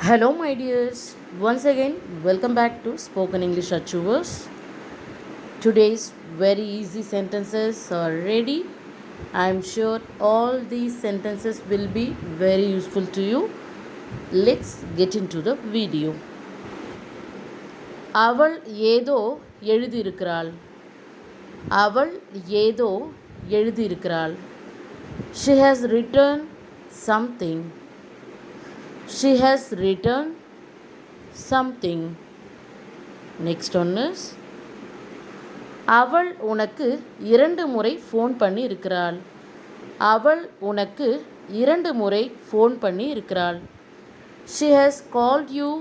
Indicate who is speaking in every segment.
Speaker 1: Hello, my dears. Once again, welcome back to Spoken English Achievers. Today's very easy sentences are ready. I'm sure all these sentences will be very useful to you. Let's get into the video. அவள் ஏதோ எழுதியிருக்கிறாள். அவள் ஏதோ எழுதியிருக்கிறாள். She has written something. She has written something. Next one is அவள் உனக்கு 2 முறை phone பண்ணி இருக்கிறாள். அவள் உனக்கு 2 முறை ஃபோன் பண்ணி இருக்கிறாள். She has called you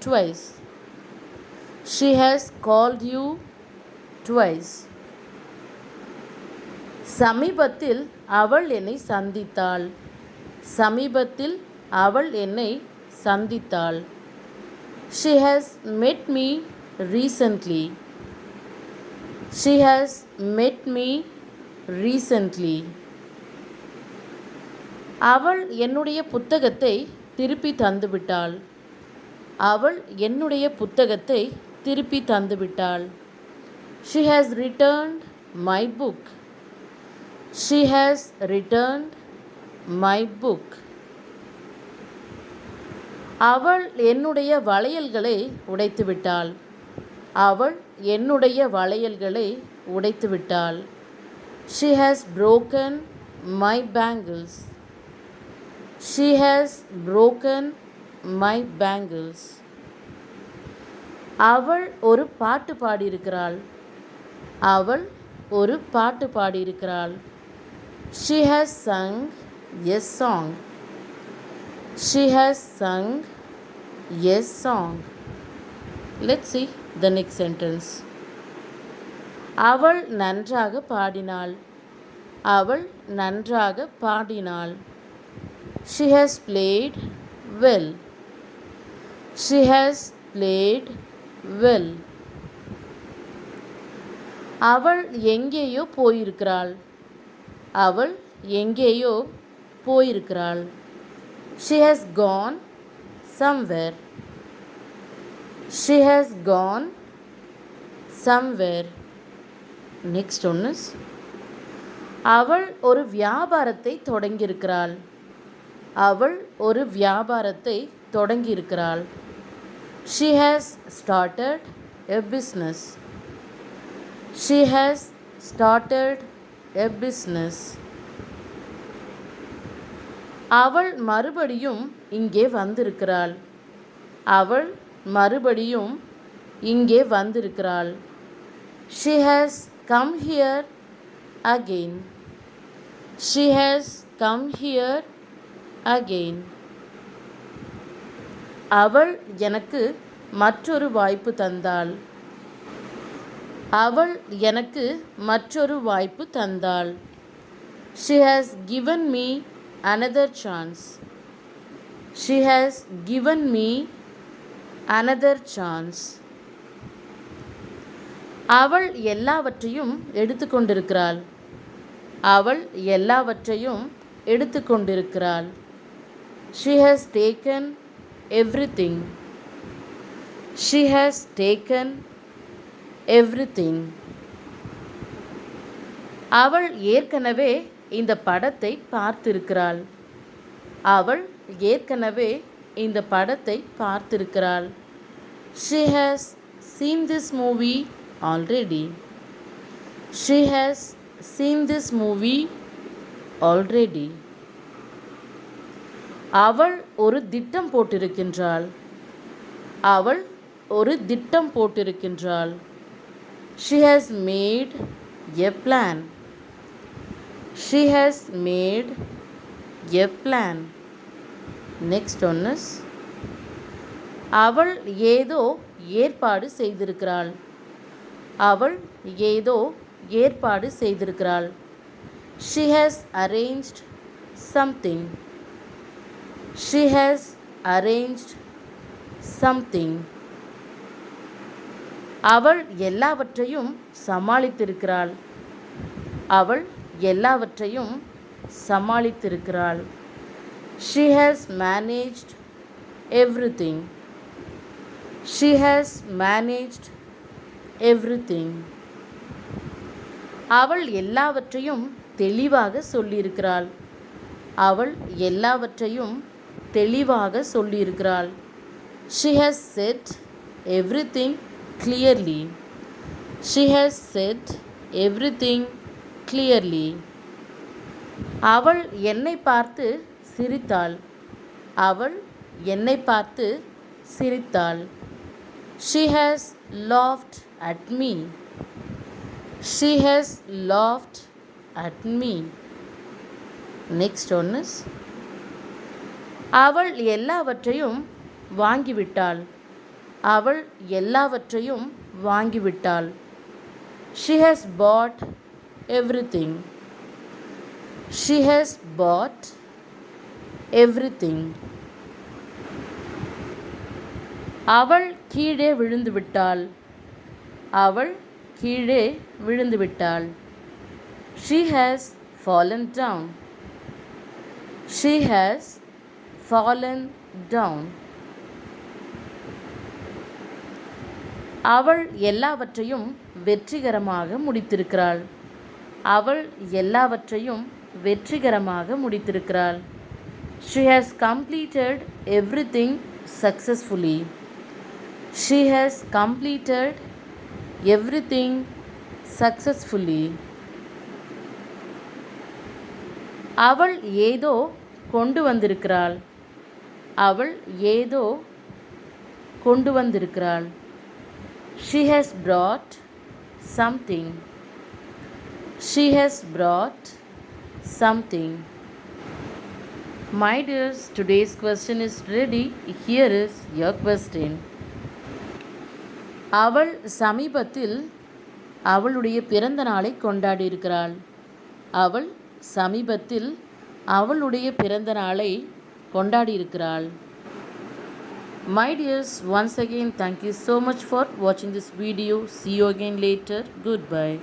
Speaker 1: twice. She has called you twice. சமீபத்தில் அவள் என்னை சந்தித்தாள். சமீபத்தில் அவள் என்னை சந்தித்தாள். She has met me recently. She has met me recently. அவள் என்னுடைய புத்தகத்தை திருப்பி தந்துவிட்டாள். அவள் என்னுடைய புத்தகத்தை திருப்பி தந்துவிட்டாள். She has returned my book. She has returned my book. அவள் என்னுடைய வளையல்களை உடைத்துவிட்டாள். அவள் என்னுடைய வளையல்களை உடைத்துவிட்டாள். She has broken my bangles. She has broken my bangles. அவள் ஒரு பாட்டு பாடியிருக்கிறாள். அவள் ஒரு பாட்டு பாடியிருக்கிறாள். She has sung a song. She has sung a song. Let's see the next sentence. அவள் நன்றாக பாடினாள். அவள் நன்றாக பாடினாள். She has played well. She has played well. அவள் எங்கேயோ போயிருக்கிறாள். அவள் எங்கேயோ போயிருக்கிறாள். She has gone somewhere. She has gone somewhere. Next one is அவள் ஒரு வியாபாரத்தை தொடங்கியிருக்கிறாள். அவள் ஒரு வியாபாரத்தை தொடங்கியிருக்கிறாள். She has started a business. She has started a business. அவள் மறுபடியும் இங்கே வந்திருக்கிறாள். அவள் மறுபடியும் இங்கே வந்திருக்கிறாள். She has come here again. She has come here again. அவள் எனக்கு மற்றொரு வாய்ப்பு தந்தாள். அவள் எனக்கு மற்றொரு வாய்ப்பு தந்தாள். She has given me another chance. She has given me another chance. அவள் எல்லாவற்றையும் எடுத்துக்கொண்டிருக்கிறாள். அவள் எல்லாவற்றையும் எடுத்துக்கொண்டிருக்கிறாள். She has taken everything. She has taken everything. அவள் ஏற்கனவே இந்த படத்தை பார்த்திருக்கிறாள். அவள் ஏற்கனவே இந்த படத்தை பார்த்திருக்கிறாள். She has seen this movie already. She has seen this movie already. அவள் ஒரு திட்டம் போட்டிருக்கின்றாள். அவள் ஒரு திட்டம் போட்டிருக்கின்றாள். She has made a plan. She has made a plan. Next one is அவள் ஏதோ ஏற்பாடு செய்திருக்கிறாள். அவள் ஏதோ ஏற்பாடு செய்திருக்கிறாள். She has arranged something. She has arranged something. அவள் எல்லாவற்றையும் சமாளித்திருக்கிறாள். அவள் எல்லாவற்றையும் சமாளித்திருக்கிறாள். She has managed everything. She has managed everything. அவள் எல்லாவற்றையும் தெளிவாக சொல்லியிருக்கிறாள். அவள் எல்லாவற்றையும் தெளிவாக சொல்லியிருக்கிறாள். She has said everything clearly. She has said everything clearly. அவள் என்னை பார்த்து சிரித்தாள். அவள் என்னை பார்த்து சிரித்தாள். She has laughed at me. She has laughed at me. Next one is அவள் எல்லாவற்றையும் வாங்கிவிட்டாள். அவள் எல்லாவற்றையும் வாங்கிவிட்டாள். She has bought everything. She has bought everything. அவள் கீழே விழுந்து விட்டாள். அவள் கீழே விழுந்து விட்டாள். She has fallen down. She has fallen down. அவள் எல்லாவற்றையும் வெற்றிகரமாக முடித்திருக்கிறாள். அவள் எல்லாவற்றையும் வெற்றிகரமாக முடித்திருக்கிறாள். She has completed everything successfully. She has completed everything successfully. அவள் ஏதோ கொண்டு வந்திருக்கிறாள். அவள் ஏதோ கொண்டு வந்திருக்கிறாள். She has brought something. She has brought something. My dears, today's question is ready. Here is your question. அவள் சமீபத்தில் அவளுடைய பிறந்த நாளை கொண்டாடியிருக்கிறாள். அவள் சமீபத்தில் அவளுடைய பிறந்த நாளை கொண்டாடியிருக்கிறாள். My dears, once again thank you so much for watching this video. See you again later. Goodbye.